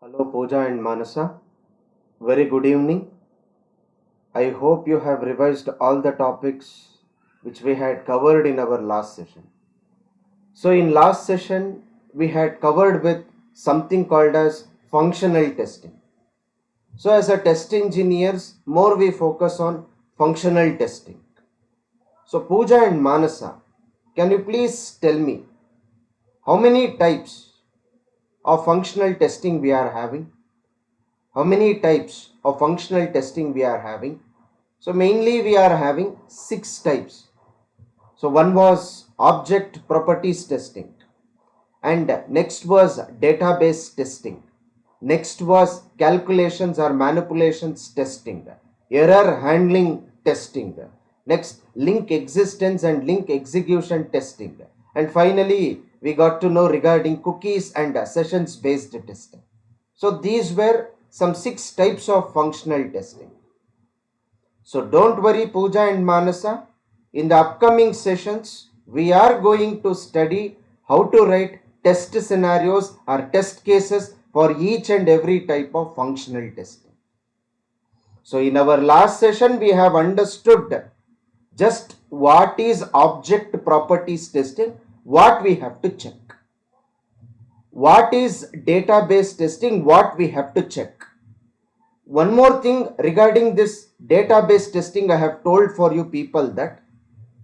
Hello Pooja and Manasa. Very good evening. I hope you have revised all the topics which we had covered in our last session. So in last session we had covered with something called as functional testing. So as a test engineers, more we focus on functional testing. So Pooja and Manasa, can you please tell me how many types of functional testing we are having? How many types of functional testing we are having? So mainly we are having 6 types. So one was object properties testing, and next was database testing. Next was calculations or manipulations testing, error handling testing. Next, link existence and link execution testing. And finally, we got to know regarding cookies and sessions based testing. So these were some 6 types of functional testing. So don't worry Pooja and Manasa. In the upcoming sessions, we are going to study how to write test scenarios or test cases for each and every type of functional testing. So in our last session, we have understood just what is object properties testing, what we have to check. What is database testing, what we have to check. One more thing regarding this database testing, I have told for you people that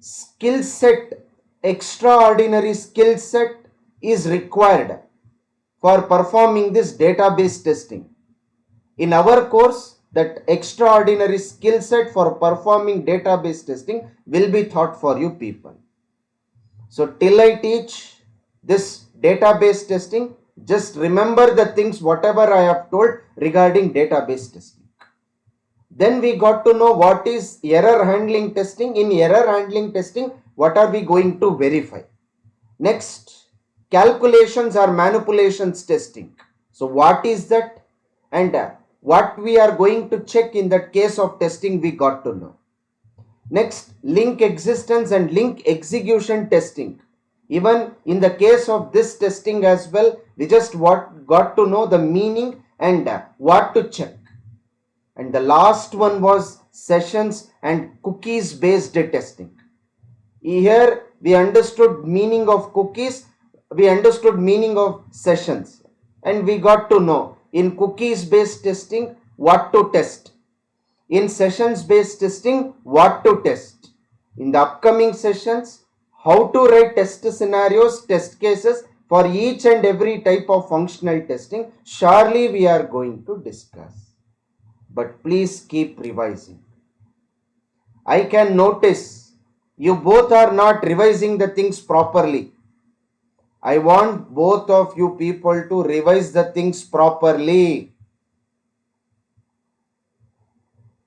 skill set, extraordinary skill set is required for performing this database testing. In our course, that extraordinary skill set for performing database testing will be taught for you people. So till I teach this database testing, just remember the things whatever I have told regarding database testing. Then we got to know what is error handling testing. In error handling testing, what are we going to verify? Next, calculations or manipulations testing. So what is that? And what we are going to check in that case of testing, we got to know. Next, link existence and link execution testing. Even in the case of this testing as well, we just got to know the meaning and what to check. And the last one was sessions and cookies based testing. Here we understood meaning of cookies, we understood meaning of sessions, and we got to know in cookies based testing what to test, in sessions based testing what to test. In the upcoming sessions, how to write test scenarios, test cases for each and every type of functional testing, surely we are going to discuss. But please keep revising. I can notice you both are not revising the things properly. I want both of you people to revise the things properly.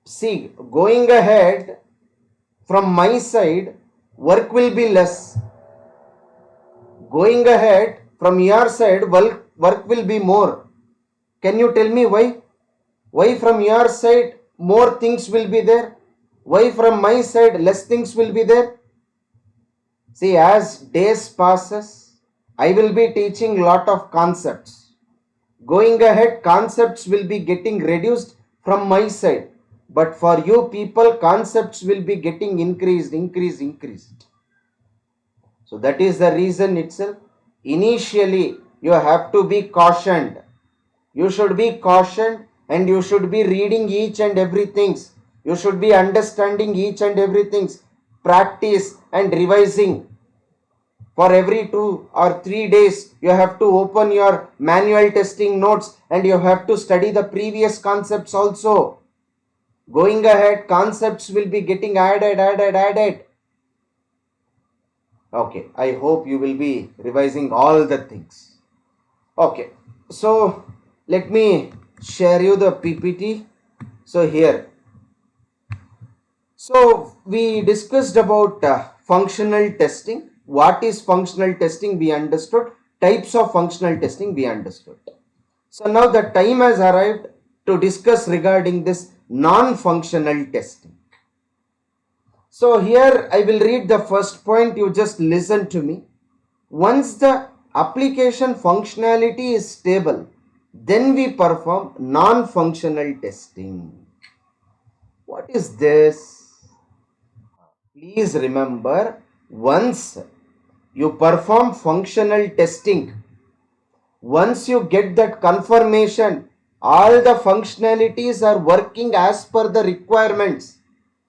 See, going ahead, from my side, work will be less. Going ahead, from your side, work will be more. Can you tell me why? Why from your side more things will be there? Why from my side less things will be there? See, as days passes, I will be teaching lot of concepts. Going ahead, concepts will be getting reduced from my side. But for you people, concepts will be getting increased. So that is the reason itself. Initially, you have to be cautioned. You should be cautioned and you should be reading each and everything. You should be understanding each and everything. Practice and revising. For every 2 or 3 days, you have to open your manual testing notes and you have to study the previous concepts also. Going ahead, concepts will be getting added. Okay, I hope you will be revising all the things. Okay, so let me share you the PPT. So here, so we discussed about functional testing. What is functional testing? We understood. Types of functional testing we understood. So now the time has arrived to discuss regarding this non-functional testing. So here I will read the first point, you just listen to me. Once the application functionality is stable, Then we perform non-functional testing. What is this? Please remember, once you perform functional testing, once you get that confirmation, all the functionalities are working as per the requirements.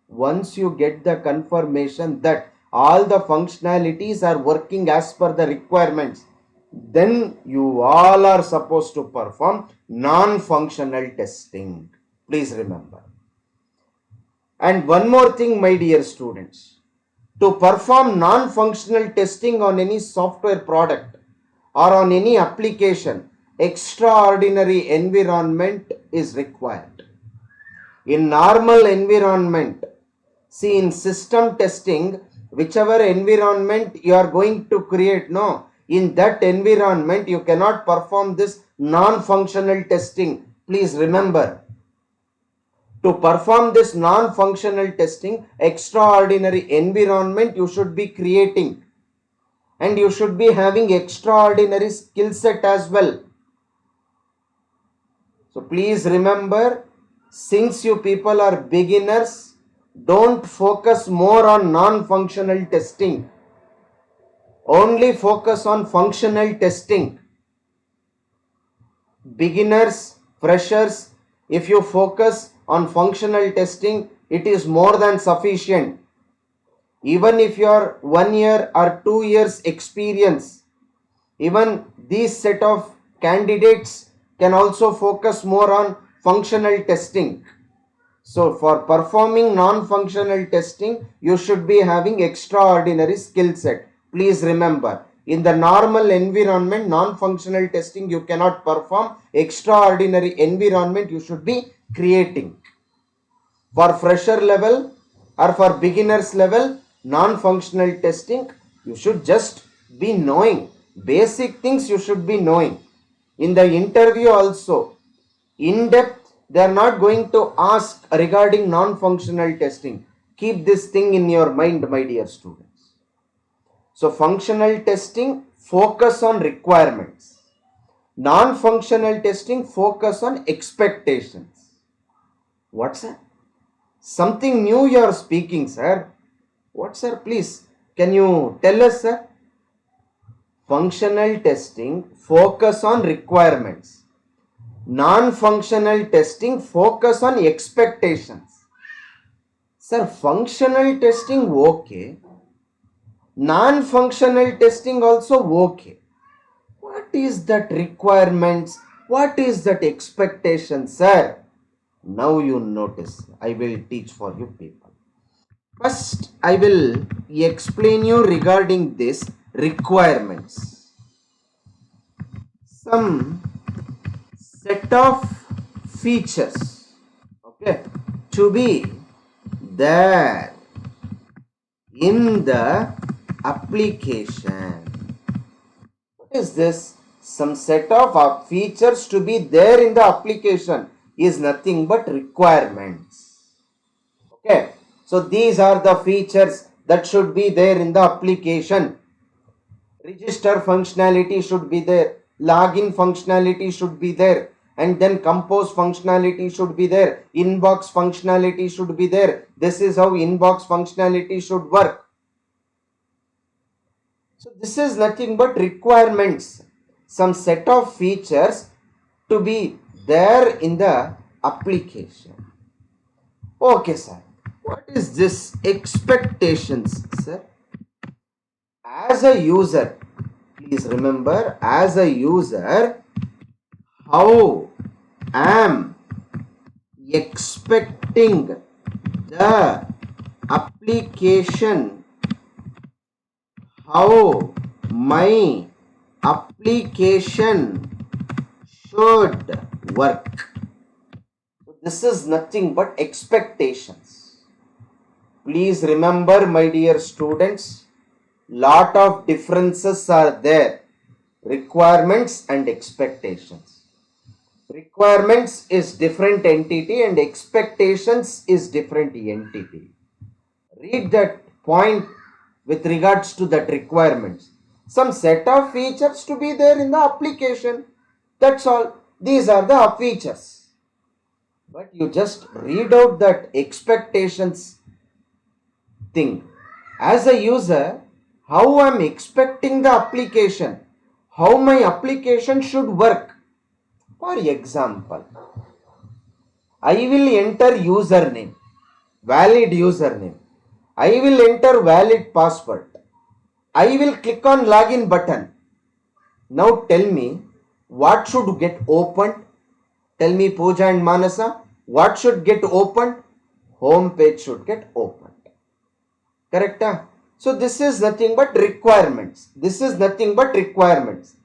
Once you get the confirmation that all the functionalities are working as per the requirements, then you all are supposed to perform non-functional testing. Please remember. And one more thing, my dear students, to perform non-functional testing on any software product or on any application, extraordinary environment is required. In normal environment, see, in system testing, whichever environment you are going to create, no, in that environment you cannot perform this non-functional testing. Please remember, to perform this non-functional testing, extraordinary environment you should be creating, and you should be having extraordinary skill set as well. So please remember, since you people are beginners, don't focus more on non-functional testing. Only focus on functional testing. Beginners, freshers, if you focus on functional testing, it is more than sufficient. Even if you are 1 year or 2 years experience, even these set of candidates can also focus more on functional testing. So for performing non-functional testing, you should be having extraordinary skill set. Please remember, in the normal environment, non-functional testing you cannot perform. Extraordinary environment you should be creating. For fresher level or for beginners level, non-functional testing, you should just be knowing. Basic things you should be knowing. In the interview also, in depth, they are not going to ask regarding non-functional testing. Keep this thing in your mind, my dear students. So functional testing, focus on requirements. Non-functional testing, focus on expectations. What's that? Something new you are speaking, sir. What, sir? Please, can you tell us, sir? Functional testing, focus on requirements. Non-functional testing, focus on expectations. Sir, functional testing okay, non-functional testing also okay. What is that requirements? What is that expectation, sir? Now you notice. I will teach for you people. First, I will explain you regarding this requirements. Some set of features, okay, to be there in the application. What is this? Some set of features to be there in the application is nothing but requirements. Okay, so these are the features that should be there in the application. Register functionality should be there, login functionality should be there, and then compose functionality should be there, inbox functionality should be there. This is how inbox functionality should work. So this is nothing but requirements, some set of features to be there in the application. Okay, sir. What is this expectations, sir? As a user, please remember, as a user, how am expecting the application, how my application should work. So this is nothing but expectations. Please remember, my dear students, lot of differences are there. Requirements and expectations. Requirements is different entity and expectations is different entity. Read that point with regards to that requirements. Some set of features to be there in the application. That's all. These are the features. But you just read out that expectations thing. As a user, how I am expecting the application, how my application should work. For example, I will enter username, valid username. I will enter valid password. I will click on login button. Now tell me what should get opened. Tell me Pooja and Manasa, what should get opened? Home page should get opened. Correct? So this is nothing but requirements. This is nothing but requirements.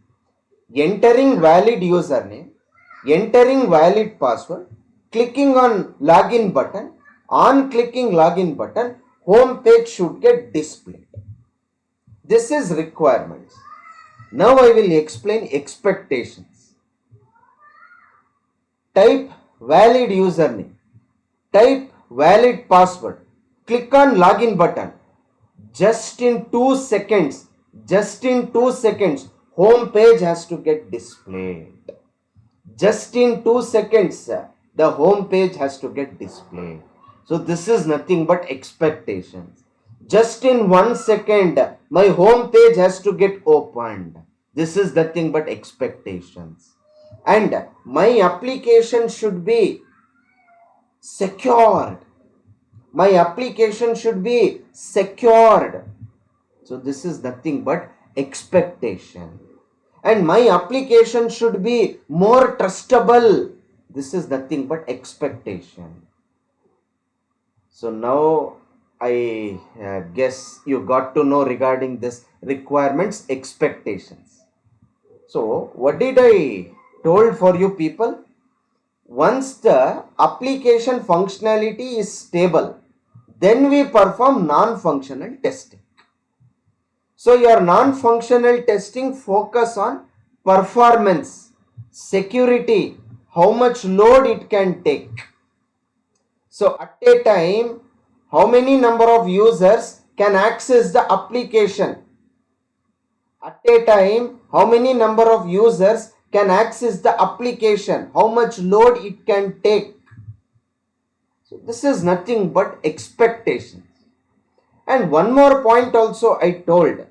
Entering valid username, entering valid password, clicking on login button, on clicking login button, home page should get displayed. This is requirements. Now I will explain expectations. Type valid username, type valid password, click on login button. Just in 2 seconds, home page has to get displayed. Just in 2 seconds, the home page has to get displayed. So this is nothing but expectations. Just in 1 second, my home page has to get opened. This is nothing but expectations. And my application should be secured. My application should be secured. So this is nothing but expectation. And my application should be more trustable. This is nothing but expectation. So now I guess you got to know regarding this requirements, expectations. So what did I told for you people? Once the application functionality is stable, then we perform non-functional testing. So your non-functional testing focus on performance, security, how much load it can take. So at a time, how many number of users can access the application? At a time, how many number of users can access the application? How much load it can take? So this is nothing but expectations. And one more point also I told.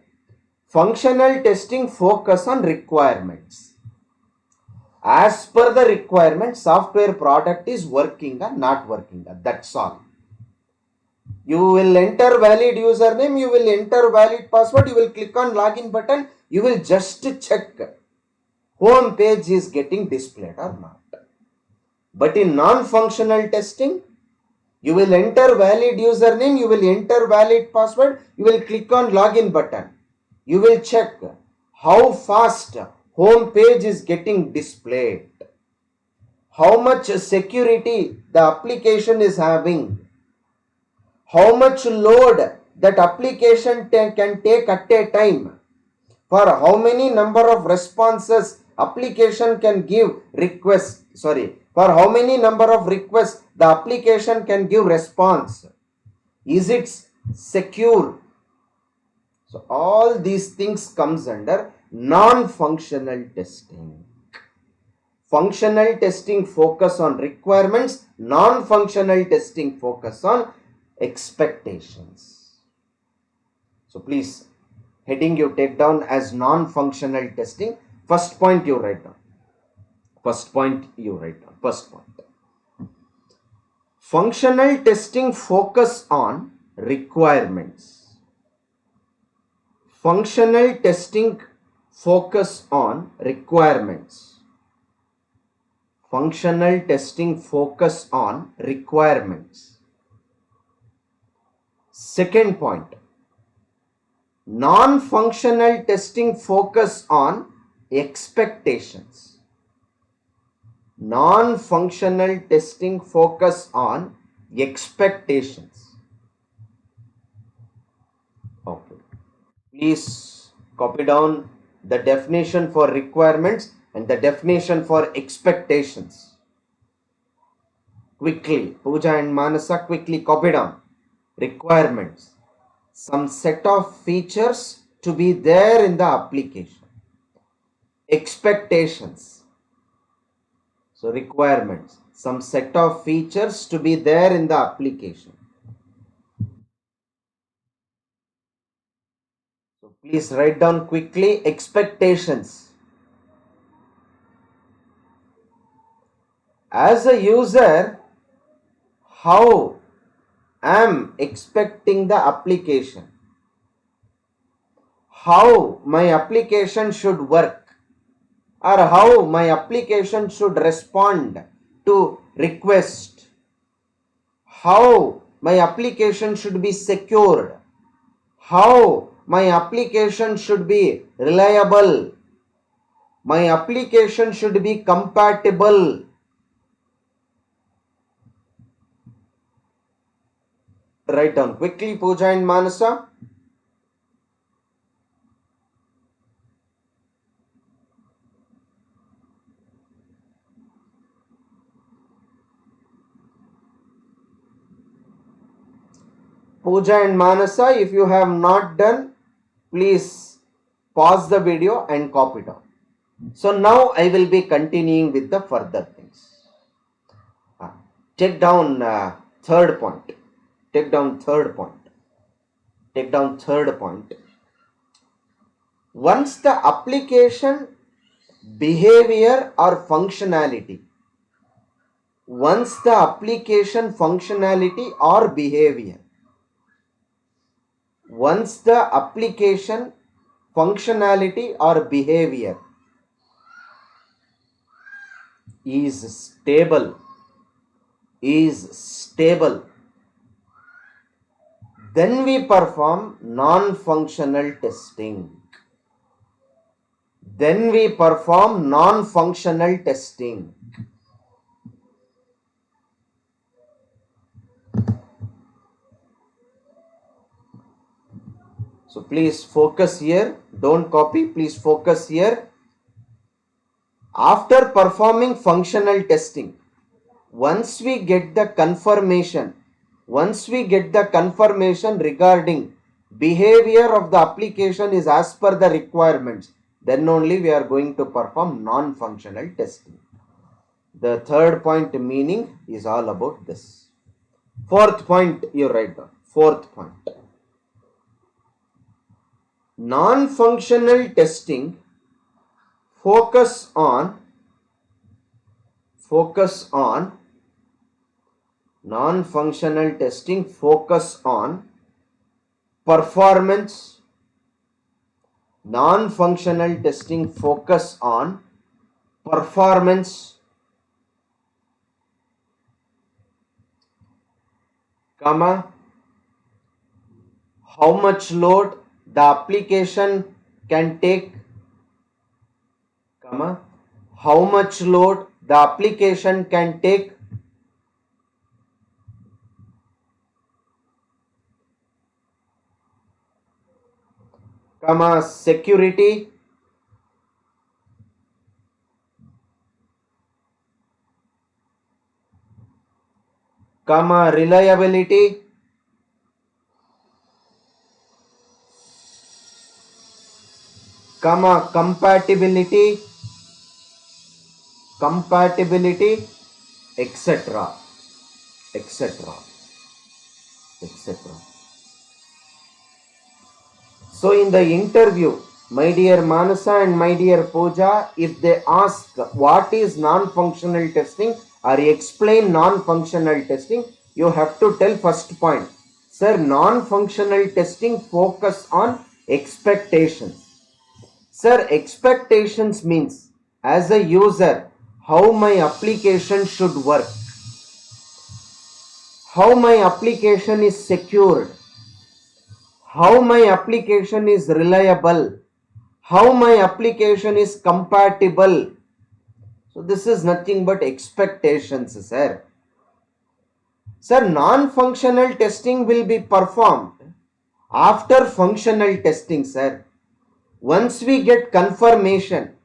Functional testing focus on requirements. As per the requirement, software product is working or not working. That's all. You will enter valid username, you will enter valid password, you will click on login button, you will just check home page is getting displayed or not. But in non-functional testing, you will enter valid username, you will enter valid password, you will click on login button. You will check how fast home page is getting displayed, how much security the application is having, how much load that application can take at a time, for how many number of responses application can give for how many number of requests the application can give response. Is it secure? So all these things comes under non-functional testing. Functional testing focus on requirements, non-functional testing focus on expectations. So please, heading you take down as non-functional testing. First point you write down. First point. Functional testing focus on requirements. Functional testing focus on requirements. Functional testing focus on requirements. Second point, non-functional testing focus on expectations. Non-functional testing focus on expectations. Okay. Please copy down the definition for requirements and the definition for expectations. Quickly, Pooja and Manasa, quickly copy down. Requirements, some set of features to be there in the application. Expectations, So requirements, some set of features to be there in the application. So please write down quickly expectations. As a user, how am expecting the application? How my application should work, or how my application should respond to request, how my application should be secured, how my application should be reliable, my application should be compatible. Write down quickly, Pooja and Manasa. Pooja and Manasa, if you have not done, please pause the video and copy down. So now I will be continuing with the further things. Take down third point. Take down third point. Take down third point. Once the application behavior or functionality, once the application functionality or behavior, once the application functionality or behavior is stable, then we perform non-functional testing. Then we perform non-functional testing. So please focus here. Don't copy. Please focus here. After performing functional testing, once we get the confirmation regarding behavior of the application is as per the requirements, then only we are going to perform non-functional testing. The third point meaning is all about this. Fourth point, you write down. Fourth point. Non-functional testing focus on non-functional testing focus on performance. Non-functional testing focus on performance, comma, how much load the application can take, comma, how much load the application can take, comma, security, comma, reliability, comma, compatibility, etc., etc., etc. So in the interview, my dear Manasa and my dear Pooja, if they ask what is non-functional testing or explain non-functional testing, you have to tell first point. Sir, non-functional testing focus on expectations. Sir, expectations means as a user, how my application should work, how my application is secured, how my application is reliable, how my application is compatible. So this is nothing but expectations, sir. Sir, non-functional testing will be performed after functional testing, sir. Once we get confirmation,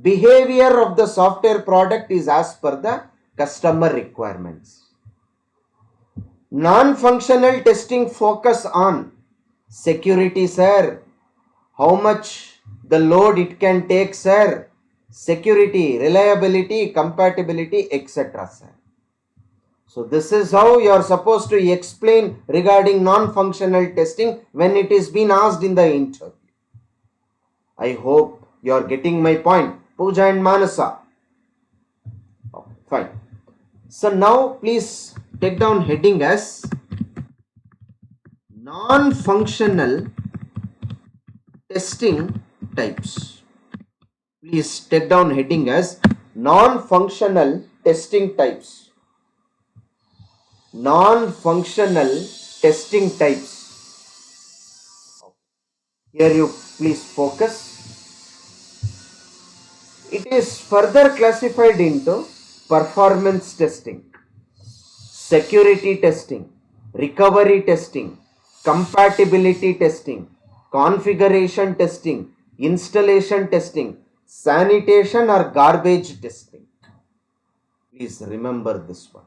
behavior of the software product is as per the customer requirements. Non-functional testing focus on security, sir. How much the load it can take, sir. security, reliability, compatibility, etc. So this is how you are supposed to explain regarding non-functional testing when it is being asked in the interview. I hope you are getting my point, Pooja and Manasa. Okay, fine. So now please take down heading as non-functional testing types. Please take down heading as non-functional testing types. Non-functional testing types. Here you please focus. It is further classified into performance testing, security testing, recovery testing, compatibility testing, configuration testing, installation testing, sanitation or garbage testing. Please remember this one.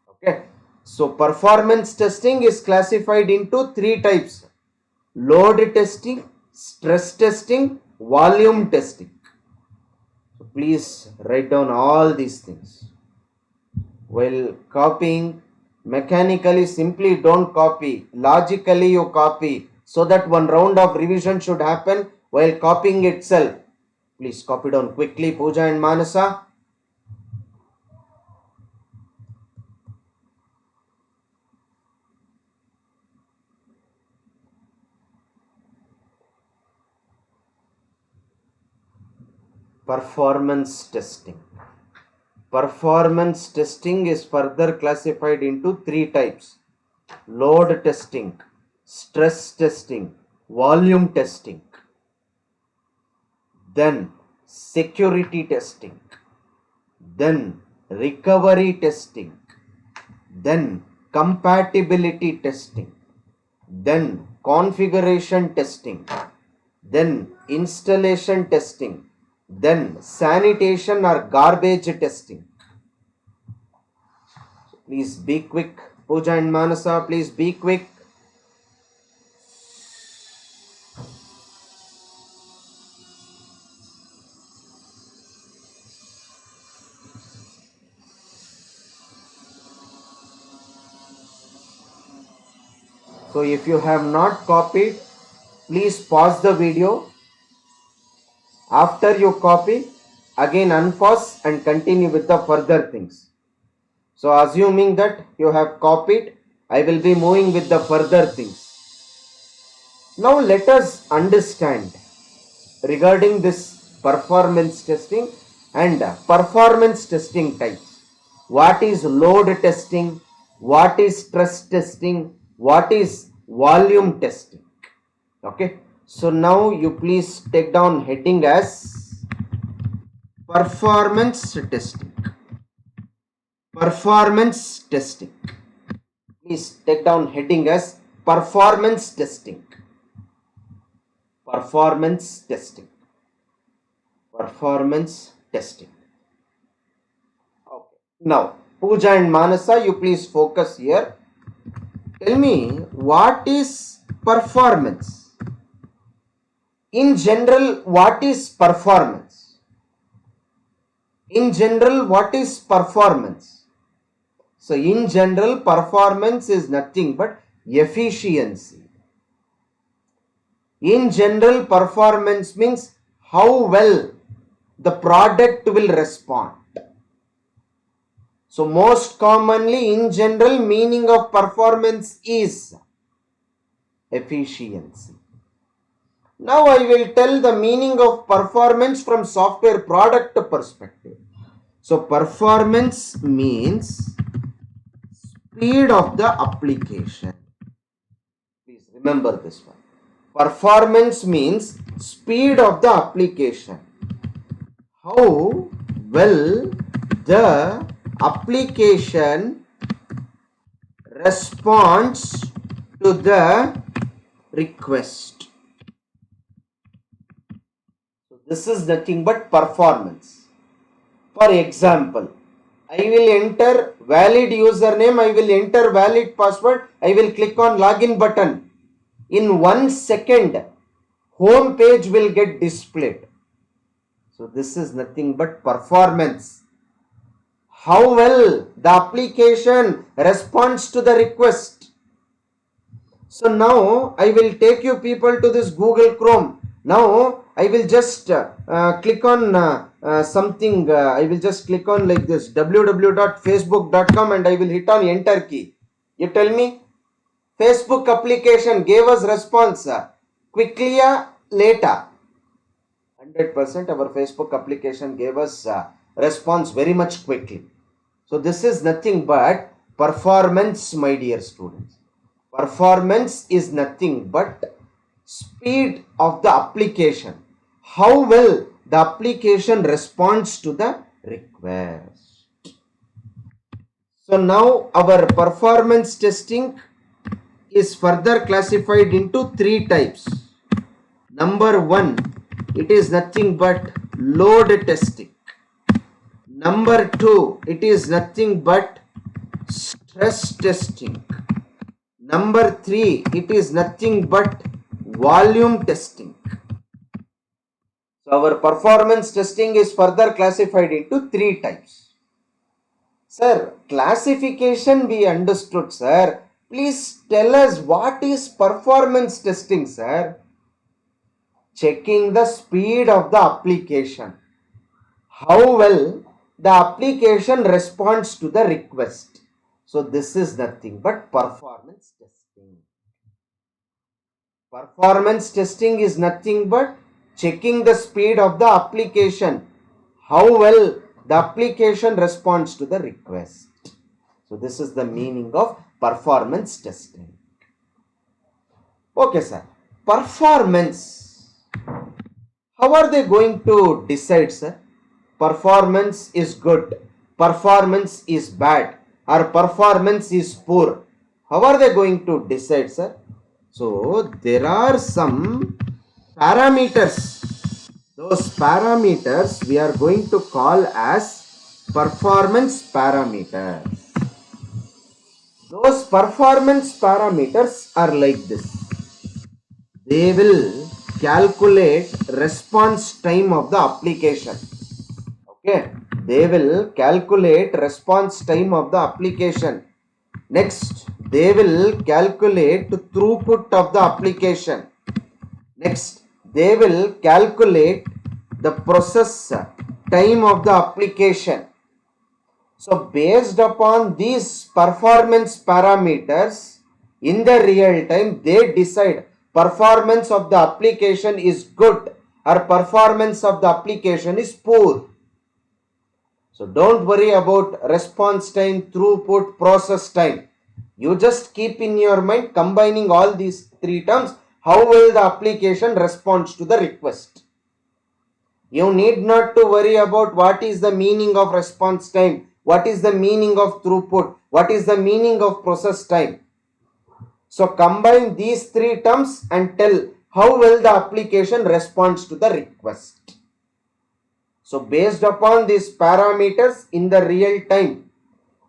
Okay. So performance testing is classified into three types: load testing, stress testing, volume testing. So please write down all these things. While copying, mechanically simply don't copy. Logically you copy, so that one round of revision should happen while copying itself. Please copy down quickly, Pooja and Manasa. Performance testing. Performance testing is further classified into three types: load testing, stress testing, volume testing. Then security testing, then recovery testing, then compatibility testing, then configuration testing, then installation testing, then sanitation or garbage testing. So please be quick, Pooja and Manasa, please be quick. So if you have not copied, please pause the video. After you copy, again unpause and continue with the further things. So assuming that you have copied, I will be moving with the further things. Now let us understand regarding this performance testing and performance testing types. What is load testing? What is stress testing? What is volume testing? Okay. So now you please take down heading as performance testing. Performance testing. Please take down heading as performance testing. Performance testing. Performance testing. Okay. Now, Pooja and Manasa, you please focus here. Tell me, what is performance? In general, what is performance? In general, what is performance? So, in general, performance is nothing but efficiency. In general, performance means how well the product will respond. So, most commonly, in general, meaning of performance is efficiency. Now I will tell the meaning of performance from software product perspective. So performance means speed of the application. Please remember this one. Performance means speed of the application. How well the application responds to the request. So this is nothing but performance. For example, I will enter valid username, I will enter valid password, I will click on login button. In 1 second, home page will get displayed. So this is nothing but performance. How well the application responds to the request. So now I will take you people to this Google Chrome. Now I will just click on something. I will just click on like this www.facebook.com and I will hit on enter key. You tell me, Facebook application gave us response quickly or later. 100% our Facebook application gave us response very much quickly. So this is nothing but performance, my dear students. Performance is nothing but speed of the application. How well the application responds to the request. So now our performance testing is further classified into three types. Number one, it is nothing but load testing. Number two, it is nothing but stress testing. Number three, it is nothing but volume testing. So our performance testing is further classified into three types. Sir, classification we understood, sir. Please tell us what is performance testing, sir? Checking the speed of the application. How well the application responds to the request. So this is nothing but performance testing. Performance testing is nothing but checking the speed of the application. How well the application responds to the request. So this is the meaning of performance testing. Okay, sir. Performance. How are they going to decide, sir? Performance is good, performance is bad, or performance is poor. How are they going to decide, sir? So there are some parameters. Those parameters we are going to call as performance parameters. Those performance parameters are like this. They will calculate response time of the application. Okay, they will calculate response time of the application. Next, they will calculate throughput of the application. Next, they will calculate the process time of the application. So based upon these performance parameters, in the real time, they decide performance of the application is good or performance of the application is poor. So don't worry about response time, throughput, process time. You just keep in your mind combining all these three terms, how well the application responds to the request. You need not to worry about what is the meaning of response time, what is the meaning of throughput, what is the meaning of process time. So combine these three terms and tell how well the application responds to the request. So based upon these parameters in the real time,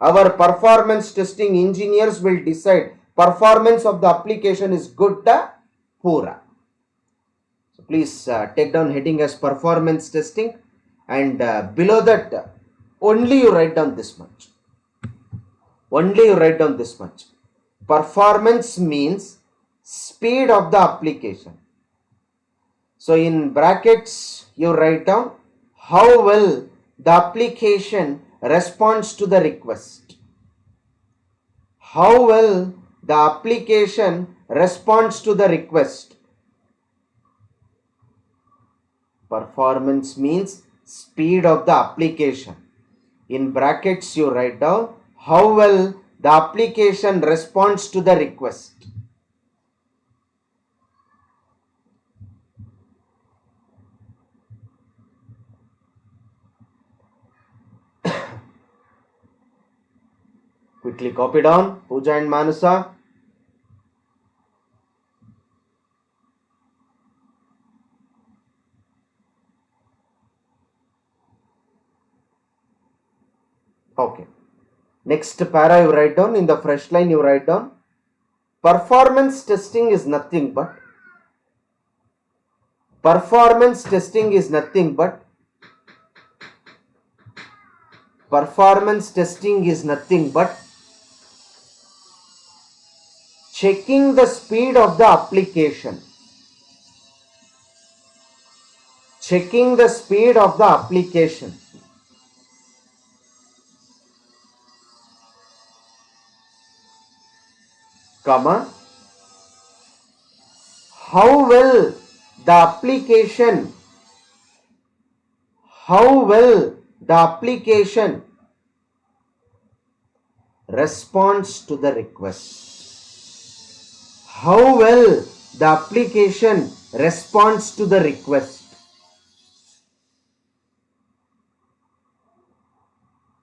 our performance testing engineers will decide performance of the application is good or poor. So please take down heading as performance testing, and below that only you write down this much. Only you write down this much. Performance means speed of the application. So in brackets you write down how well the application responds to the request. How well the application responds to the request. Performance means speed of the application. In brackets you write down how well the application responds to the request. Quickly copy down, Pooja and Manasa. Okay. Next para you write down, in the fresh line you write down, performance testing is nothing but Performance testing is nothing but checking the speed of the application. Checking the speed of the application. Comma, how well the application responds to the request. How well the application responds to the request.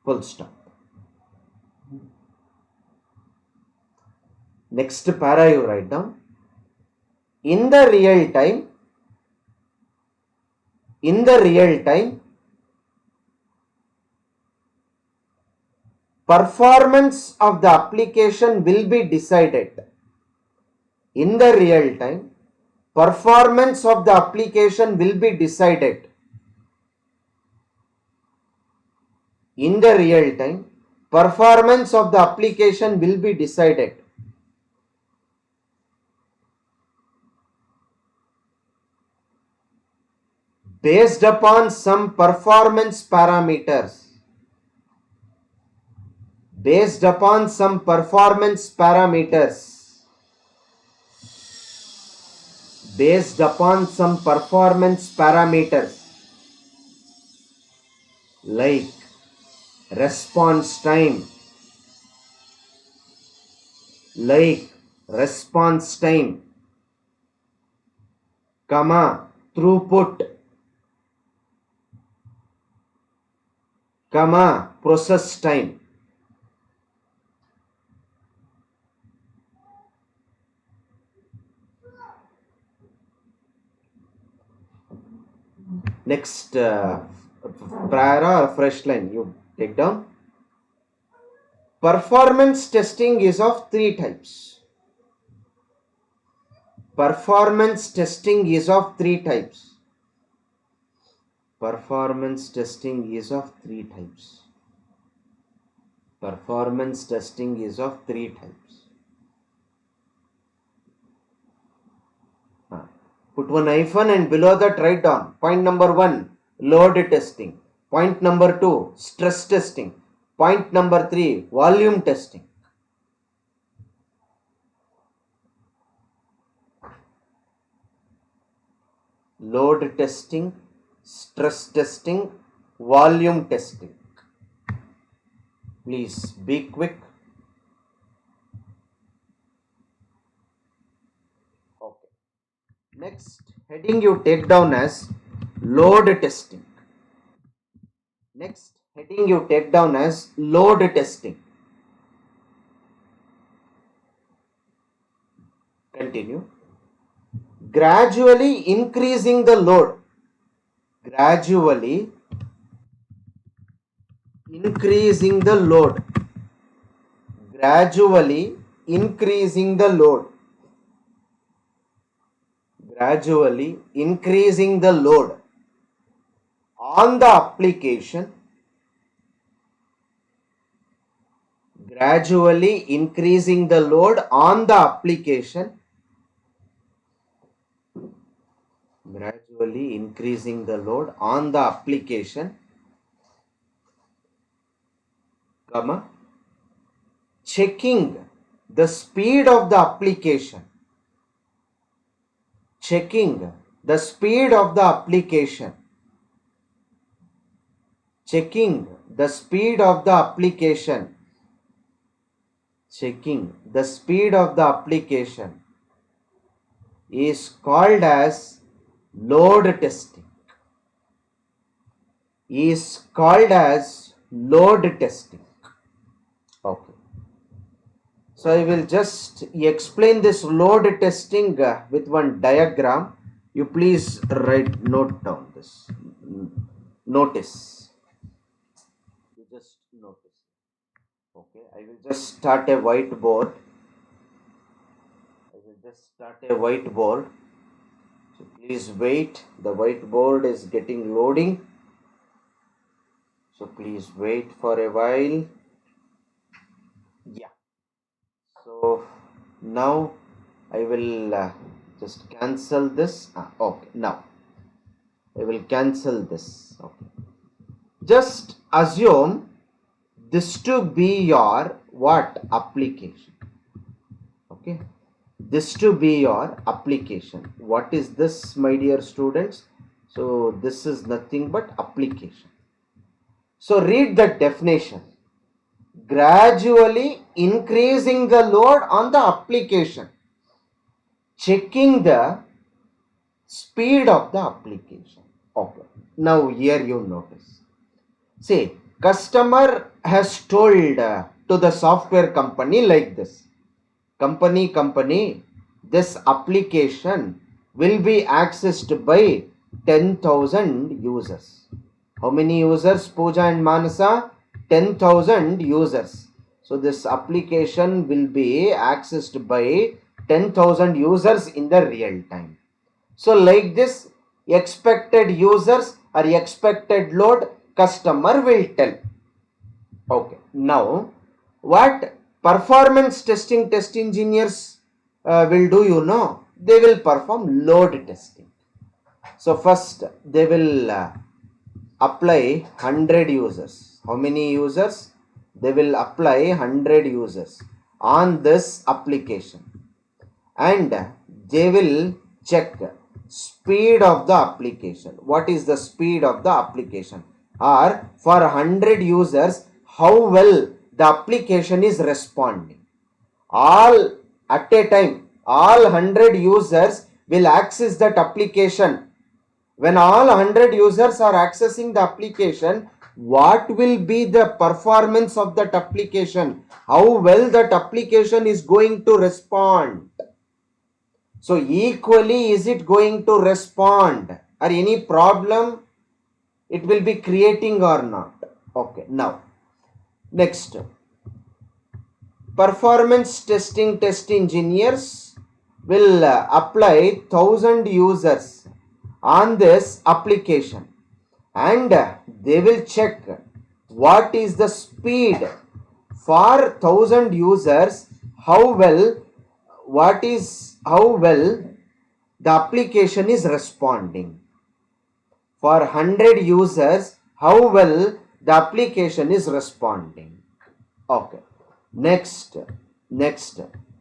Full stop. Next para you write down. In the real time, performance of the application will be decided. In the real time, performance of the application will be decided. In the real time, performance of the application will be decided. Based upon some performance parameters. Based upon some performance parameters. Based upon some performance parameters like response time, comma, throughput, comma, process time. Next para or fresh line you take down. Performance testing is of three types. Performance testing is of three types. Performance testing is of three types. Performance testing is of three types. Put one hyphen and below that write down. Point number 1, load testing. Point number 2, stress testing. Point number 3, volume testing. Load testing, stress testing, volume testing. Please be quick. Okay. Next heading you take down as load testing. Next heading you take down as load testing. Continue. Gradually increasing the load. Gradually increasing the load. Gradually increasing the load. Gradually increasing the load on the application. Gradually increasing the load on the application. Gradually increasing the load on the application, comma, checking the speed of the application. Checking the speed of the application. Checking the speed of the application. Checking the speed of the application is called as load testing. Is called as load testing. Okay. So I will just explain this load testing with one diagram. You please note down this. Notice. You just notice. Okay. I will just start a whiteboard. So please wait. The whiteboard is getting loading. So please wait for a while. Yeah. So now I will just cancel this. Okay, now I will cancel this. Okay. Just assume this to be your what application. Okay, this to be your application. What is this, my dear students? So this is nothing but application. So read the definition. Gradually increasing the load on the application, checking the speed of the application. Okay, now here you notice. See, customer has told to the software company like this. Company, this application will be accessed by 10,000 users. How many users, Pooja and Manasa? 10,000 users. So this application will be accessed by 10,000 users in the real time. So like this, expected users or expected load customer will tell. Okay, now what performance testing test engineers will do, you know, they will perform load testing. So first they will apply 100 users. How many users? They will apply 100 users on this application, and they will check speed of the application. What is the speed of the application? Or for 100 users, how well the application is responding. All at a time, all 100 users will access that application. When all 100 users are accessing the application, what will be the performance of that application? How well that application is going to respond? So equally, is it going to respond, or any problem it will be creating or not? Okay, now next, performance testing test engineers will apply 1,000 users on this application, and they will check what is the speed for 1,000 users, how well the application is responding. For 100 users, how well the application is responding. Okay, next,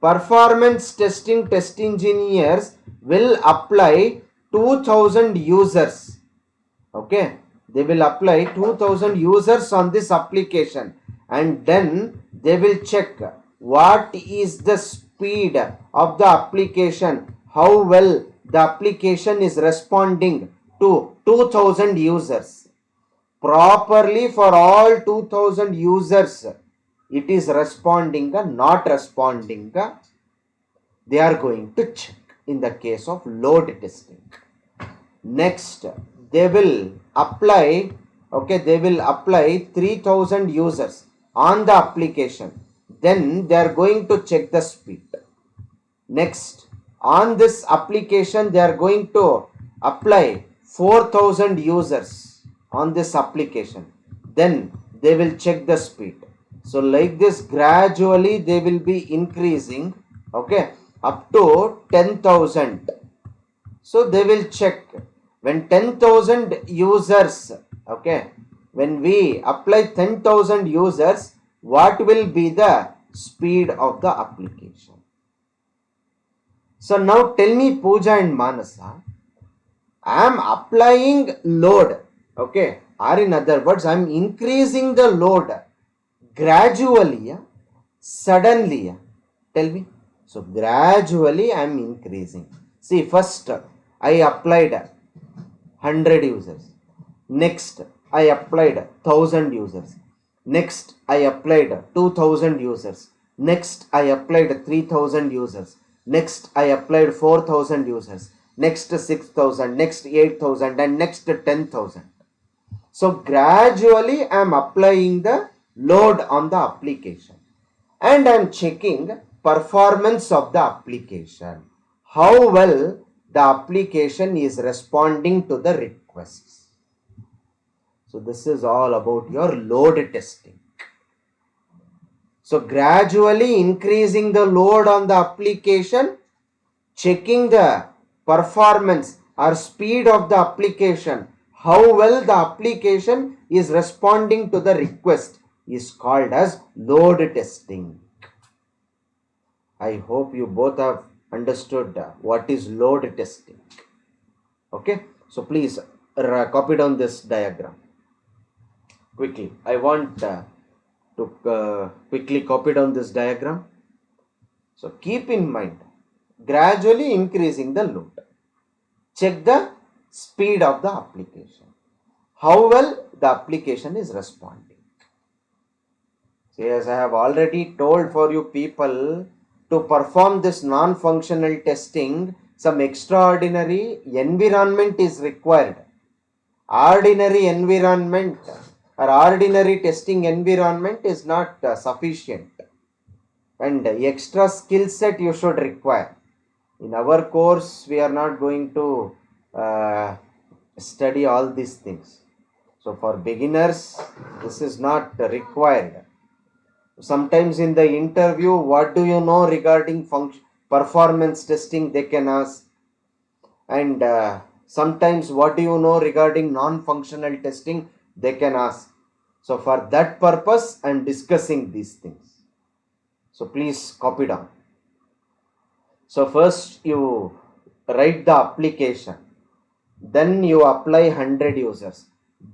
performance testing test engineers will apply 2,000 users. Okay, they will apply 2,000 users on this application, and then they will check what is the speed of the application, how well the application is responding to 2,000 users. Properly for all 2,000 users, it is responding or not responding, they are going to check in the case of load testing. Next, they will apply 3,000 users on the application, then they are going to check the speed. Next, on this application they are going to apply 4,000 users on this application, then they will check the speed. So like this, gradually they will be increasing, okay, up to 10,000. So they will check when 10,000 users, okay, when we apply 10,000 users, what will be the speed of the application. So now tell me, Pooja and Manasa, I am applying load, okay, or in other words, I am increasing the load gradually, suddenly, tell me. So gradually I am increasing. See, first I applied 100 users. Next, I applied 1,000 users. Next, I applied 2,000 users. Next, I applied 3,000 users. Next, I applied 4,000 users. Next, 6,000. Next, 8,000. And next, 10,000. So, gradually, I am applying the load on the application. And I am checking performance of the application. How well the application is responding to the requests. So this is all about your load testing. So gradually increasing the load on the application, checking the performance or speed of the application, how well the application is responding to the request is called as load testing. I hope you both have understood what is load testing. Okay, so please copy down this diagram quickly. I want to quickly copy down this diagram. So keep in mind, gradually increasing the load. Check the speed of the application. How well the application is responding. See, as I have already told for you people, to perform this non-functional testing, some extraordinary environment is required. Ordinary environment or ordinary testing environment is not sufficient, and extra skill set you should require. In our course, we are not going to study all these things. So for beginners, this is not required. Sometimes in the interview, what do you know regarding performance testing, they can ask. And sometimes what do you know regarding non-functional testing, they can ask. So for that purpose, I am discussing these things. So please copy down. So first you write the application, then you apply 100 users,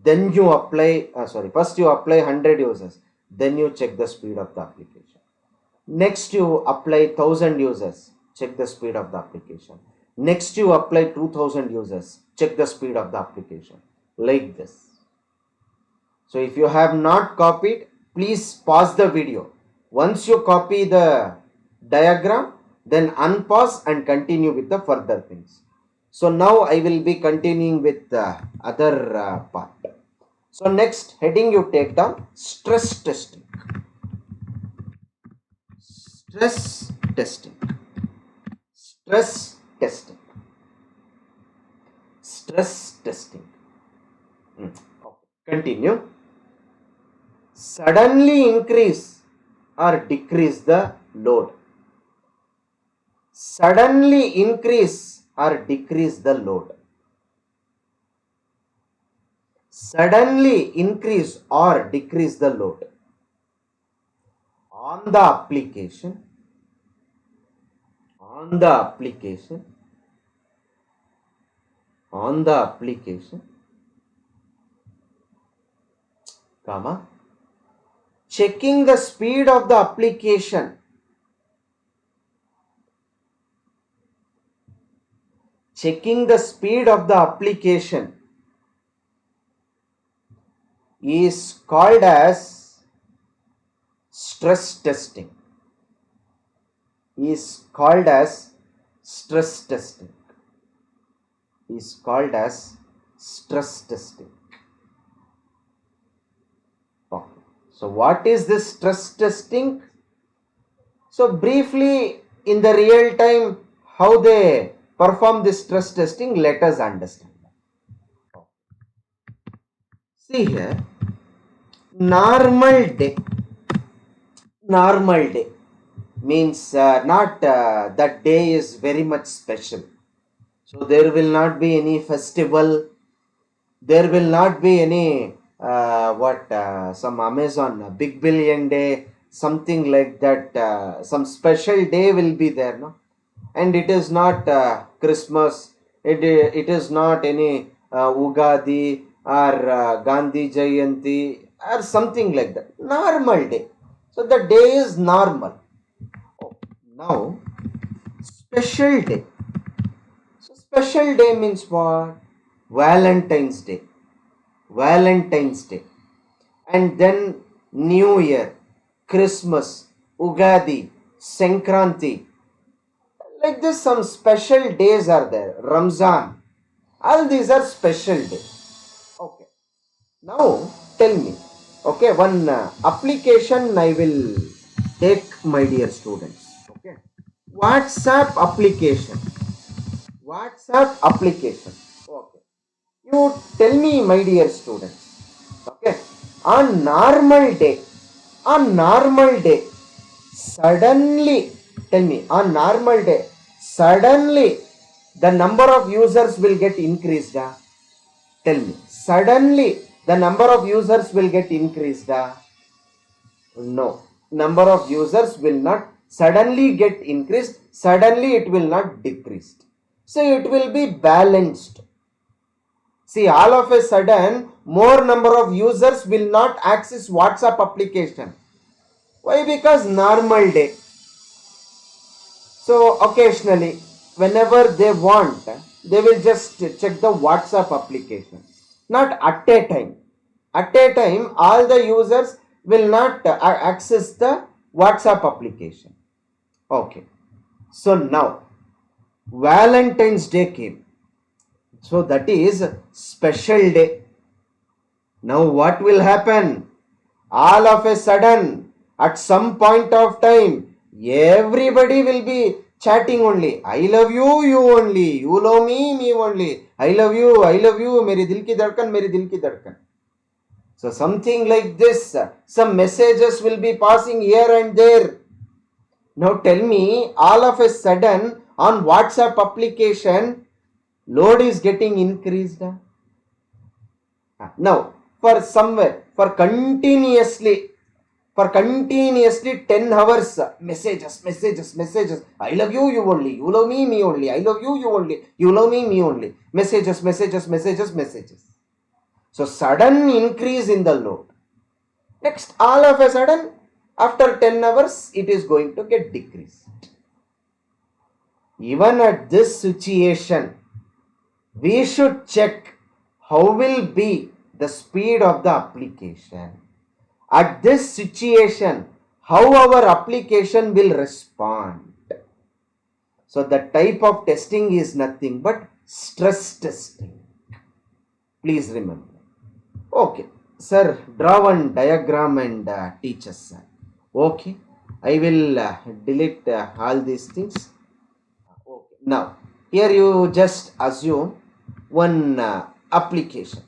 then you apply, first you apply 100 users, then you check the speed of the application. Next you apply 1000 users, check the speed of the application. Next you apply 2000 users, check the speed of the application. Like this. So if you have not copied, please pause the video. Once you copy the diagram, then unpause and continue with the further things. So now I will be continuing with the other part. So next heading you take down stress testing. Stress testing. Stress testing. Stress testing. Okay. Continue. Suddenly increase or decrease the load. Suddenly increase or decrease the load. Suddenly increase or decrease the load on the application, comma, checking the speed of the application, is called as stress testing. Is called as stress testing. Okay. So what is this stress testing? So briefly, in the real time, how they perform this stress testing, let us understand. See here, normal day means not that day is very much special. So there will not be any festival, there will not be any some Amazon Big Billion Day, something like that, some special day will be there, no? And it is not Christmas, it is not any Ugadi or Gandhi Jayanti or something like that. Normal day. So the day is normal. Now, special day. So special day means what? Valentine's Day. And then New Year, Christmas, Ugadi, Sankranti. Like this, some special days are there. Ramzan. All these are special days. Okay. Now, tell me. Okay, one application I will take, my dear students. Okay. WhatsApp application. Okay. You tell me, my dear students. On normal day, suddenly, tell me, on normal day, suddenly the number of users will get increased. Tell me, suddenly the number of users will get increased. No, number of users will not suddenly get increased, suddenly it will not decreased. So it will be balanced. See, all of a sudden, more number of users will not access WhatsApp application. Why? Because normal day. So occasionally, whenever they want, they will just check the WhatsApp application. Not at a time. At a time, all the users will not access the WhatsApp application. Okay. So now, Valentine's Day came. So that is special day. Now what will happen? All of a sudden, at some point of time, everybody will be chatting only. I love you, you only. You love me, me only. I love you, Meri dil ki dhadkan, meri dil ki dhadkan. So something like this, some messages will be passing here and there. Now tell me, all of a sudden on WhatsApp application, load is getting increased. Now, for somewhere, for continuously 10 hours, messages. I love you, you only. You love me, me only. I love you, you only. You love me, me only. Messages. So sudden increase in the load. Next, all of a sudden, after 10 hours, it is going to get decreased. Even at this situation, we should check how will be the speed of the application. At this situation, how our application will respond. So the type of testing is nothing but stress testing. Please remember. Okay, sir, draw one diagram and teach us, sir. Okay, I will delete all these things. Okay. Now, here you just assume one application.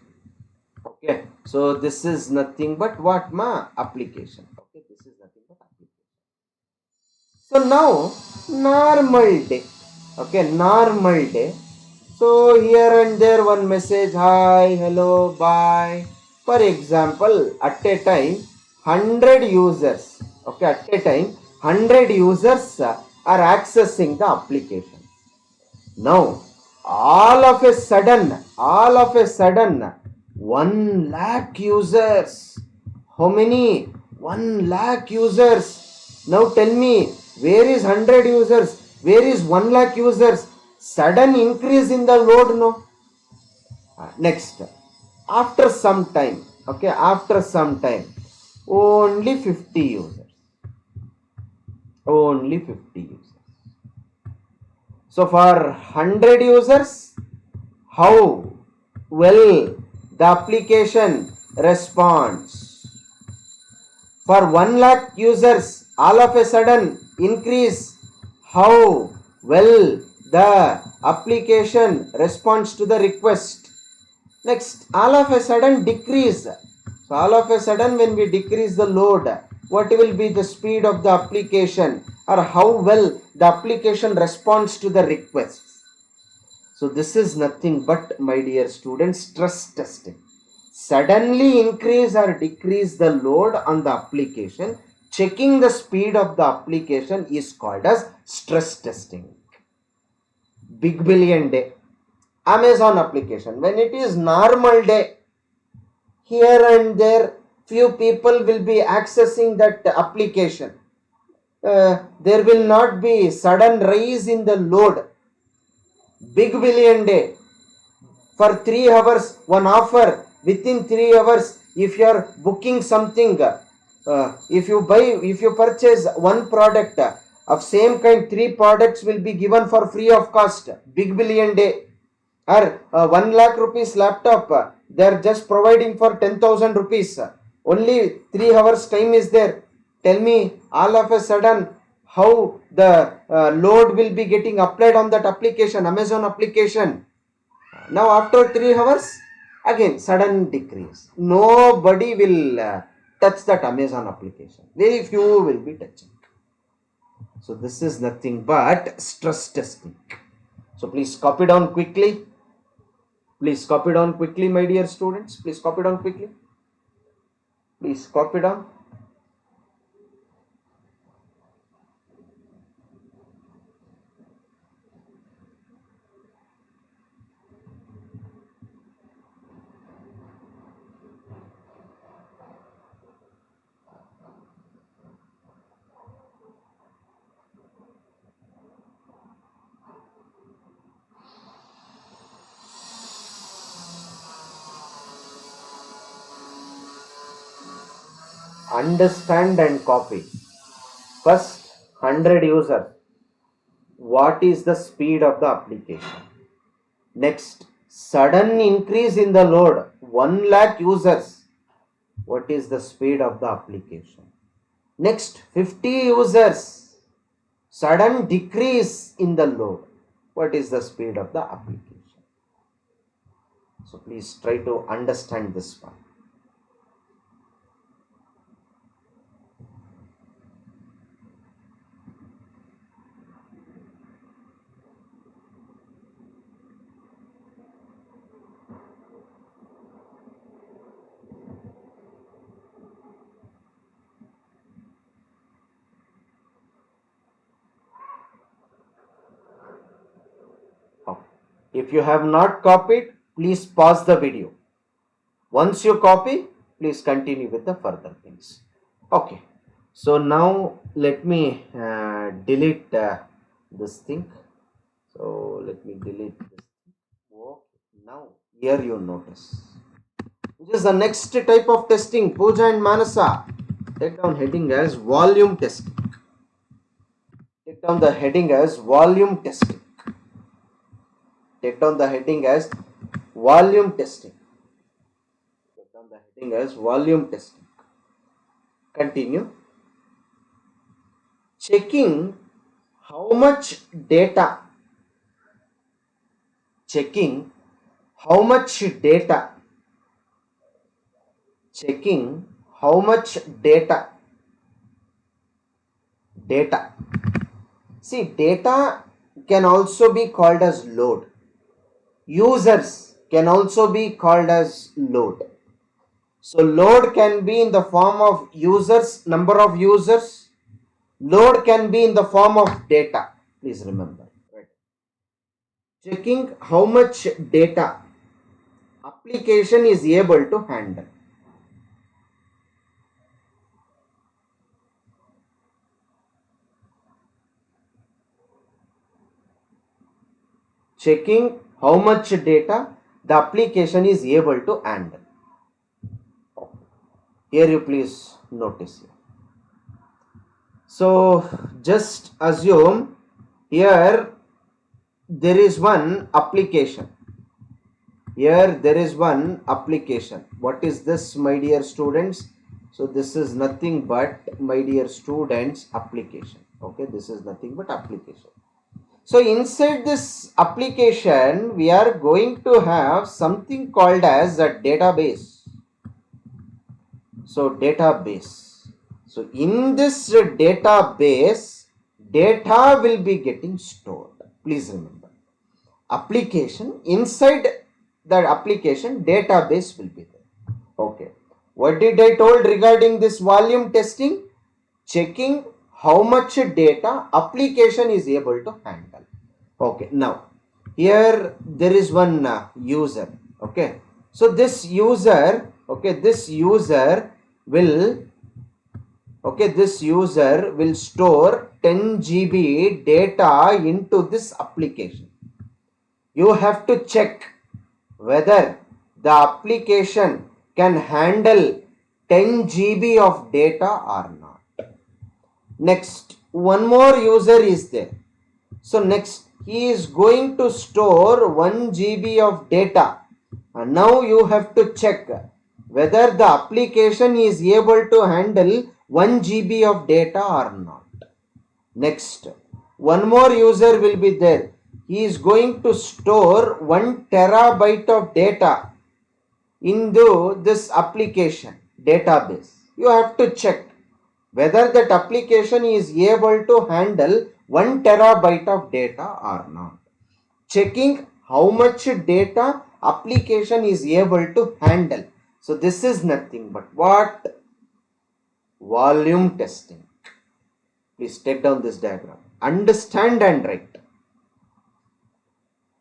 Okay, so this is nothing but what application. Okay, this is nothing but application. So now normal day. Okay, normal day. So here and there one message, hi, hello, bye. For example, at a time 100 users. Okay, at a time 100 users are accessing the application. Now all of a sudden 1 lakh users. How many? 1 lakh users. Now tell me, where is 100 users? Where is 1 lakh users? Sudden increase in the load, no? Next, after some time, only 50 users. So for 100 users, how well the application responds. For 1 lakh users, all of a sudden increase, how well the application responds to the request. Next, all of a sudden decrease. So all of a sudden when we decrease the load, what will be the speed of the application, or how well the application responds to the requests. So this is nothing but, my dear students, stress testing. Suddenly increase or decrease the load on the application, checking the speed of the application is called as stress testing. Big Billion Day, Amazon application, when it is normal day, here and there few people will be accessing that application. There will not be sudden rise in the load. Big Billion Day, for 3 hours, one offer, within 3 hours, if you are booking something, if you purchase one product of same kind, 3 products will be given for free of cost. Big Billion Day. Or 1 lakh rupees laptop, they are just providing for 10,000 rupees. Only 3 hours time is there. Tell me, all of a sudden, how the load will be getting applied on that application, Amazon application. Now after 3 hours, Again, sudden decrease. Nobody will touch that Amazon application. Very few will be touching. So this is nothing but stress testing. So please copy down quickly. Please copy down quickly, my dear students. Please copy down quickly. Please copy down. Understand and copy. First 100 users, what is the speed of the application? Next, sudden increase in the load, 1 lakh users, what is the speed of the application? Next, 50 users, sudden decrease in the load, what is the speed of the application? So please try to understand this one. If you have not copied, please pause the video. Once you copy, please continue with the further things. Okay. So now let me delete this thing. So let me delete this. Okay. Now here you notice. Which is the next type of testing? Pooja and Manasa. Take down heading as volume testing. Take down the heading as volume testing. Take down the heading as volume testing. Take down the heading as volume testing. Continue. Checking how much data. Checking how much data. Checking how much data. Data. See, data can also be called as load. Users can also be called as load. So load can be in the form of users, number of users. Load can be in the form of data. Please remember. Right. Checking how much data application is able to handle. Checking how much data the application is able to handle. Here you please notice. So just assume here there is one application. Here there is one application. What is this, my dear students? So this is nothing but, my dear students, application. Okay, this is nothing but application. So inside this application, we are going to have something called as a database. So database. So in this database, data will be getting stored. Please remember. Application, inside that application, database will be there. Okay. What did I told regarding this volume testing? Checking how much data application is able to handle. Okay, now here there is one user. Okay, so this user, okay, this user will store 10 GB data into this application. You have to check whether the application can handle 10 GB of data or not. Next, one more user is there. So next, he is going to store 1 GB of data. And now you have to check whether the application is able to handle 1 GB of data or not. Next, one more user will be there. He is going to store 1 terabyte of data. into this application database, you have to check whether that application is able to handle 1 terabyte of data or not. Checking how much data application is able to handle. So this is nothing but what? Volume testing. Please take down this diagram. Understand and write.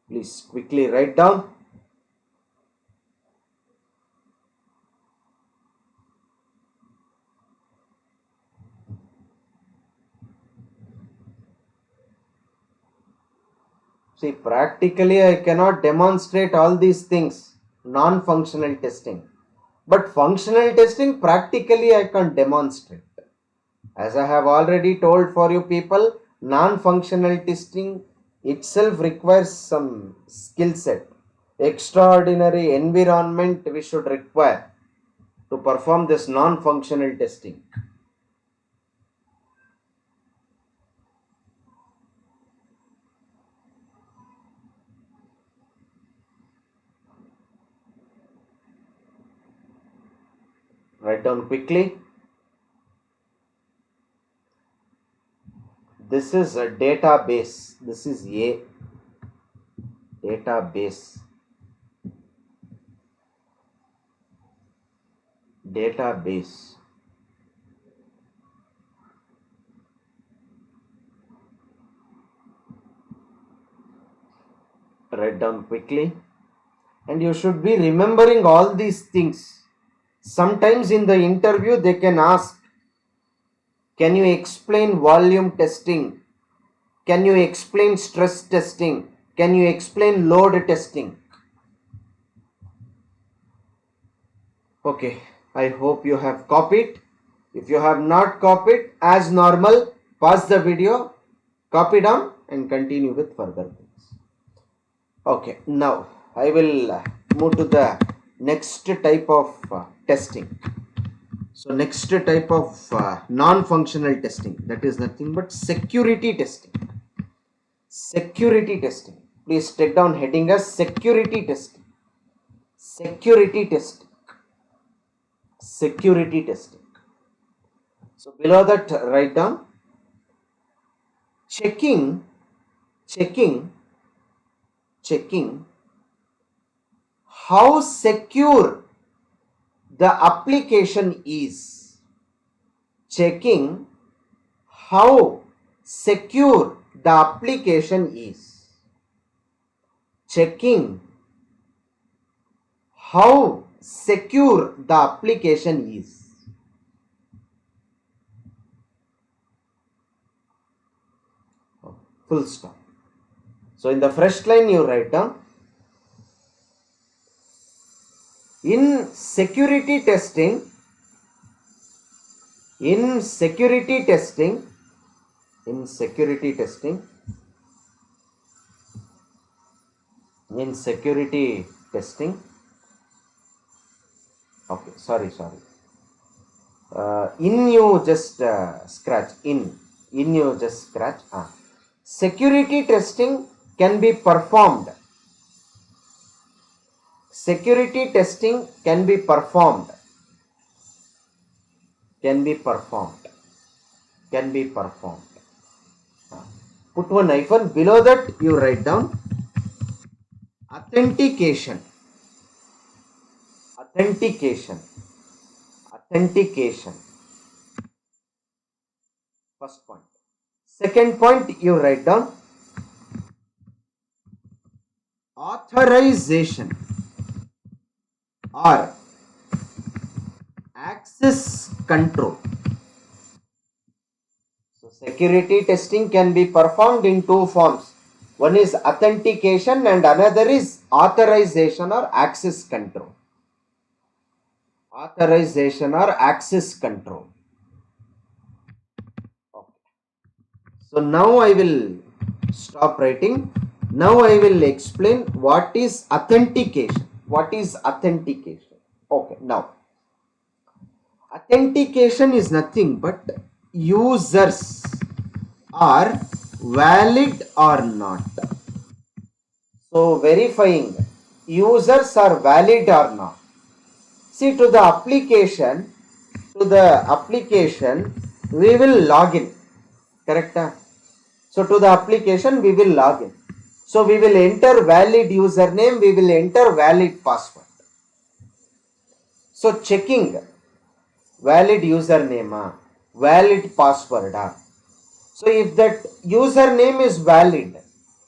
Please quickly write down. See, practically I cannot demonstrate all these things, non-functional testing. But functional testing, practically I can demonstrate. As I have already told for you people, non-functional testing itself requires some skill set. Extraordinary environment we should require to perform this non-functional testing. Write down quickly. This is a database. This is a database. Database. Write down quickly. And you should be remembering all these things. Sometimes in the interview they can ask, can you explain volume testing? Can you explain stress testing? Can you explain load testing? Okay, I hope you have copied. If you have not copied, as normal, pause the video, copy down and continue with further things. Okay, now I will move to the next type of testing. So next type of non-functional testing, that is nothing but security testing. Security testing. Please take down heading as security testing. Security testing. Security testing. So below that write down checking how secure the application is. Checking how secure the application is. Checking how secure the application is. Full stop. So in the first line you write down, in security testing, okay, sorry, in you just scratch, in you just scratch, security testing can be performed. Security testing can be performed. Put one hyphen. Below that you write down authentication. First point. Second point you write down authorization or access control. So security testing can be performed in two forms. One is authentication and another is authorization or access control. Authorization or access control. Okay. So now I will stop writing. Now I will explain what is authentication. Okay, now authentication is nothing but users are valid or not. So verifying users are valid or not. See, to the application, we will log in. Correct? So to the application, we will log in. So we will enter valid username, we will enter valid password. So checking valid username, valid password. So if that username is valid,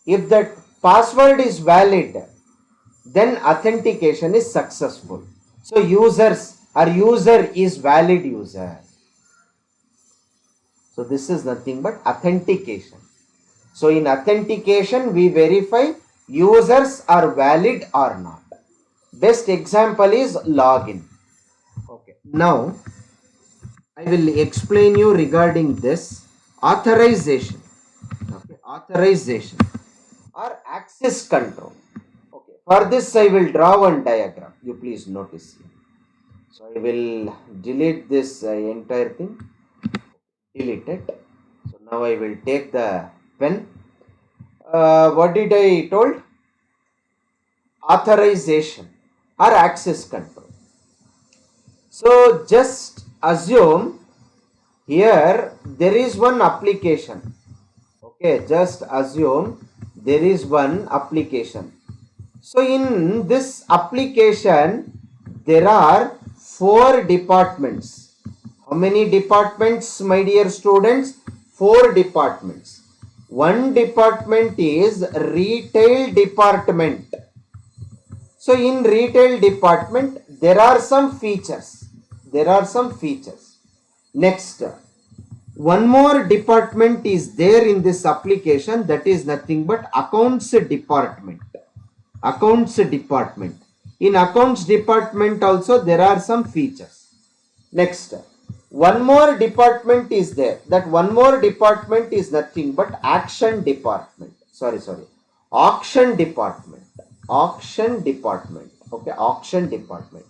if that password is valid, then authentication is successful. So user is valid user. So this is nothing but authentication. So in authentication, we verify users are valid or not. Best example is login. Okay. Now I will explain you regarding this authorization. Okay. Authorization or access control. Okay. For this, I will draw one diagram. You please notice here. So I will delete this entire thing. Delete it. So now I will take the pen. What did I told? Authorization or access control. So just assume here there is one application. Okay, just assume there is one application. So in this application there are 4 departments. How many departments, my dear students? 4 departments. One department is retail department. So in retail department there are some features. Next, one more department is there in this application, that is nothing but accounts department. In accounts department also there are some features. Next, one more department is there. That one more department is nothing but auction department. Auction department. Okay, auction department.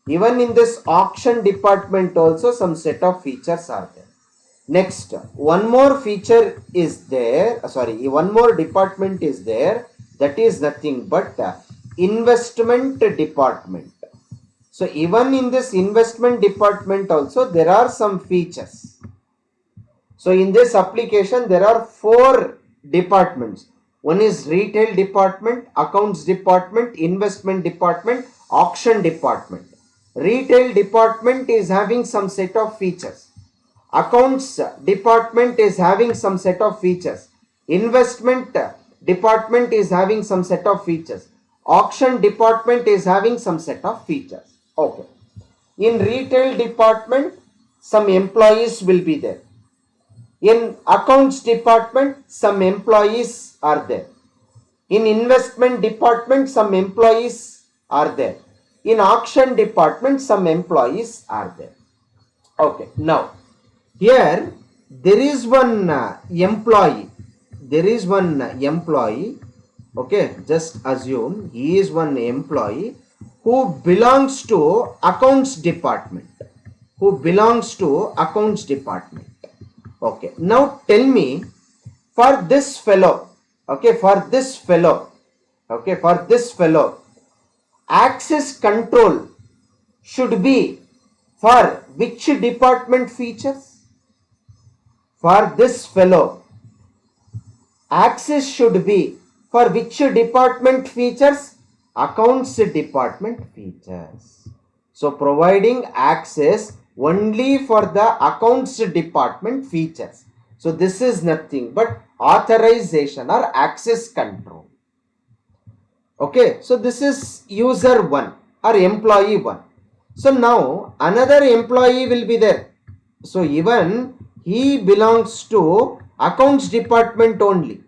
Even in this auction department also some set of features are there. Next, one more feature is there. One more department is there. That is nothing but investment department. So even in this investment department also there are some features. So in this application there are 4 departments. One is retail department, accounts department, investment department, auction department. Retail department is having some set of features. Accounts department is having some set of features. Investment department is having some set of features. Auction department is having some set of features. Okay. In retail department, some employees will be there. In accounts department, some employees are there. In investment department, some employees are there. In auction department, some employees are there. Okay. Now, here there is one employee. Okay, just assume he is one employee who belongs to accounts department. Okay, now tell me, for this fellow, access control should be for which department features? For this fellow, access should be for which department features? Accounts department features. So providing access only for the accounts department features. So this is nothing but authorization or access control. Okay, so this is user 1 or employee 1. So now another employee will be there. So even he belongs to accounts department only.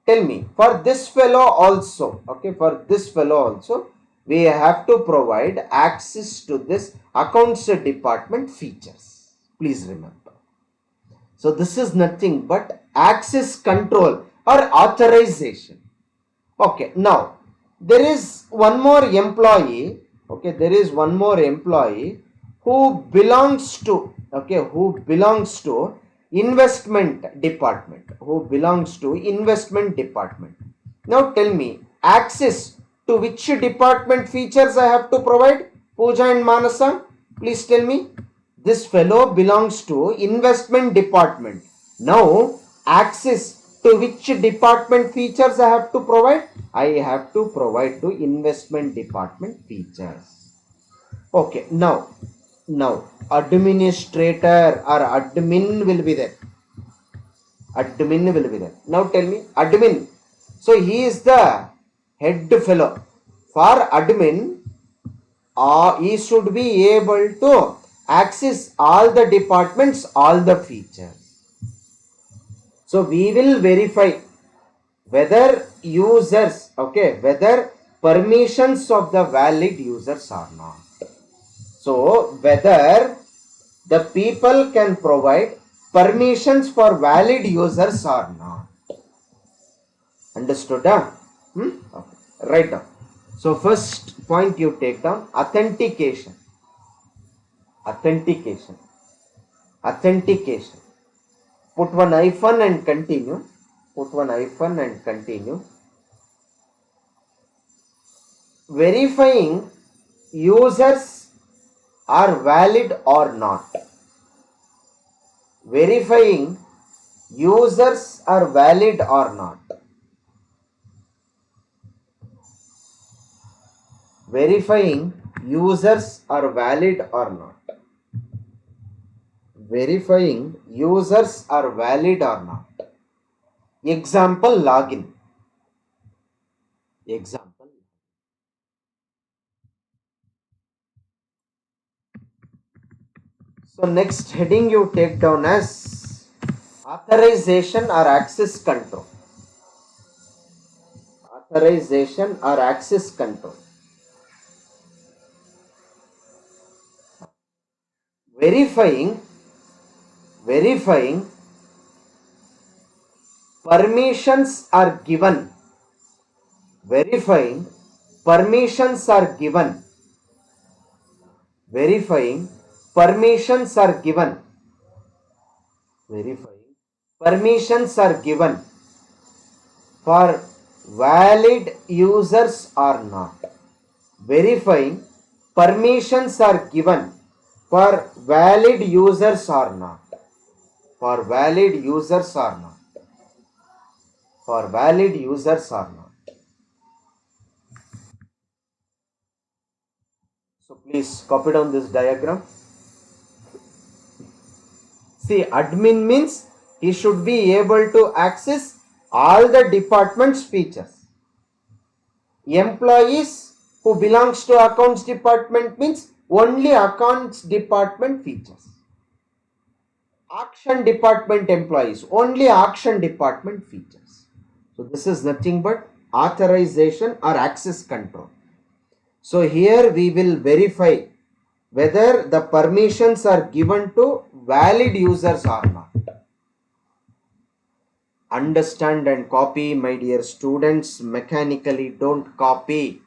Tell me, for this fellow also, we have to provide access to this accounts department features. Please remember. So this is nothing but access control or authorization. Okay, now there is one more employee. Okay, there is one more employee who belongs to investment department. Now tell me, access to which department features I have to provide? Pooja and Manasa, please tell me. This fellow belongs to investment department. Now, access to which department features I have to provide? I have to provide to investment department features. Okay, now administrator or admin will be there. Admin will be there. Now tell me, admin. So he is the head fellow. For admin, he should be able to access all the departments, all the features. So we will verify whether users, okay, whether permissions of the valid users or not. So whether the people can provide permissions for valid users or not. Understood? Okay. Write down. So first point you take down, authentication. Authentication. Authentication. Put one hyphen and continue. Put one hyphen and continue. Verifying users are valid or not. Verifying users are valid or not. Verifying users are valid or not. Verifying users are valid or not. Example, login. Example. So next heading you take down as authorization or access control. Authorization or access control. Verifying permissions are given. Verifying permissions are given. Verifying permissions are given. Verifying permissions are given for valid users or not. Verifying permissions are given for valid users or not. For valid users or not. For valid users or not. So please copy down this diagram. See, admin means he should be able to access all the department's features. Employees who belongs to accounts department means only accounts department features. Auction department employees, only auction department features. So this is nothing but authorization or access control. So here we will verify whether the permissions are given to valid users or not. Understand and copy, my dear students. Mechanically don't copy.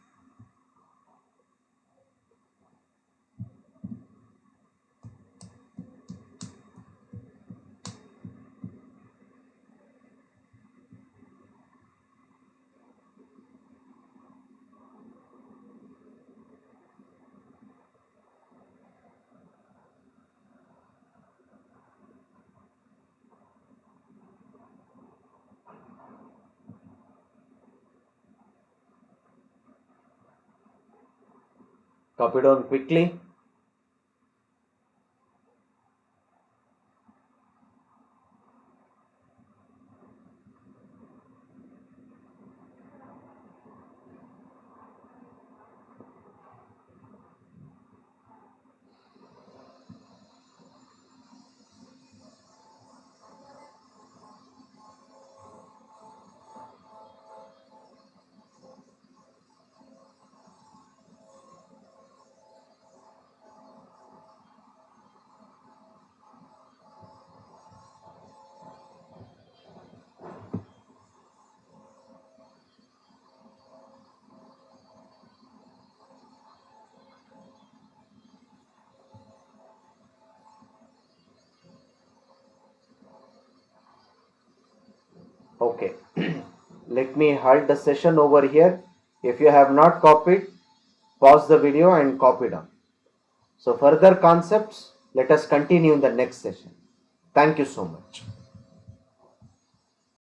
Copy down quickly. Okay. Let me halt the session over here. If you have not copied, pause the video and copy down. So further concepts, let us continue in the next session. Thank you so much.